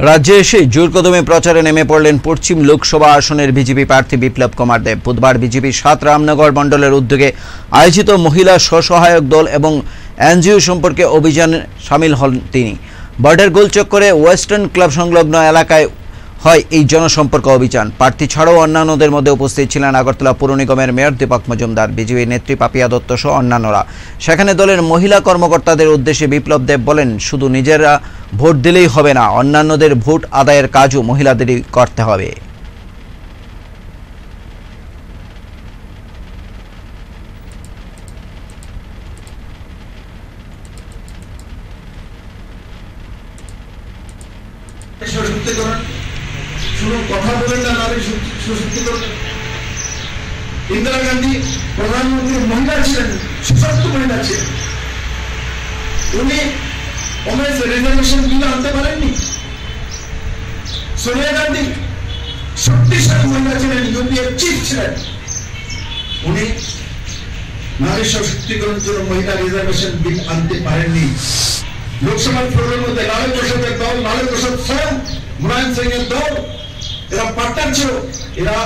রাজ্যে এসে জোর কদমে প্রচারে নেমে পড়লেন পশ্চিম লোকসভা আসনের বিজেপি প্রার্থী বিপ্লব কুমার দেব। বুধবার বিজেপি ৭ রামনগর মণ্ডলের উদ্যোগে আয়োজিত মহিলা স্বসহায়ক দল এবং এনজিও সম্পর্কে অভিযানে সামিল হন তিনি। বর্ডার গোলচক্করে ওয়েস্টার্ন ক্লাব সংলগ্ন এলাকায় হয় এই জনসম্পর্ক অভিযান। প্রার্থী ছাড়াও অন্যান্যদের মধ্যে উপস্থিত ছিলেন আগরতলা পৌর নিগমের মেয়র দীপক মজুমদার, বিজেপি নেত্রী পাপিয়া দত্ত সহ অন্যান্যরা। সেখানে দলের মহিলা কর্মকর্তাদের উদ্দেশ্যে বিপ্লব দেব বলেন, শুধু নিজেরা ভোট দিলেই হবে না, অন্যান্যদের ভোট আদায়ের কাজও মহিলাদেরই করতে হবে। শুধু কথা বলেন না, নারী সশক্তিকরণ। ইন্দিরা গান্ধী প্রধানমন্ত্রী মহিলা ছিলেন, সশক্ত মহিলা ছিলেন। উনি ওমেন্স রিজার্ভেশন বিল আনতে পারেননি। সোনিয়া গান্ধী শক্তিশালী মহিলা ছিলেন, ইউপিএ চিফ ছিলেন। উনি নারী সশক্তিকরণের জন্য মহিলা রিজার্ভেশন বিল আনতে পারেননি। লোকসভার ফ্লোরের মধ্যে লালু প্রসাদের দল, লালু প্রসাদ স্বয়ং, মুলায়ম সিং এর দল, এরা পার্টনার ছিল। এরা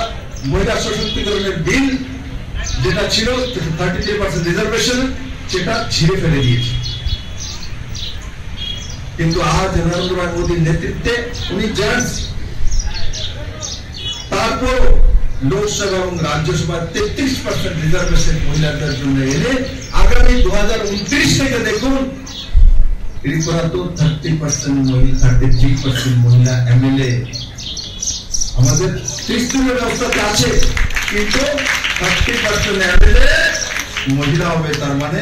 মহিলা সশক্তিকরণের বিল যেটা ছিল 33% রিজার্ভেশন, সেটা ছিঁড়ে ফেলে দিয়েছে। কিন্তু আজ নরেন্দ্র মোদীর নেতৃত্বে উনি জেন্টস, তারপর লোকসভা এবং রাজ্যসভায় 33% রিজার্ভেশন মহিলাদের জন্য এনে আগামী 2029 থেকে দেখুন ত্রিপুরা তো 30% মহিলা, 33% মহিলা এমএলএ। আমাদের 30 ব্যবস্থাতে আছে, কিন্তু 30% এমএলএ মহিলা হবে। তার মানে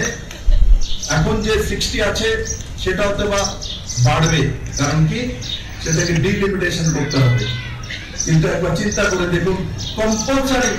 এখন যে 60 আছে সেটা হয়তো বা বাড়বে, কারণ কি সেটাকে ডিলিমিটেশন করতে হবে। কিন্তু একবার চিন্তা করে দেখুন, কম্পালসারি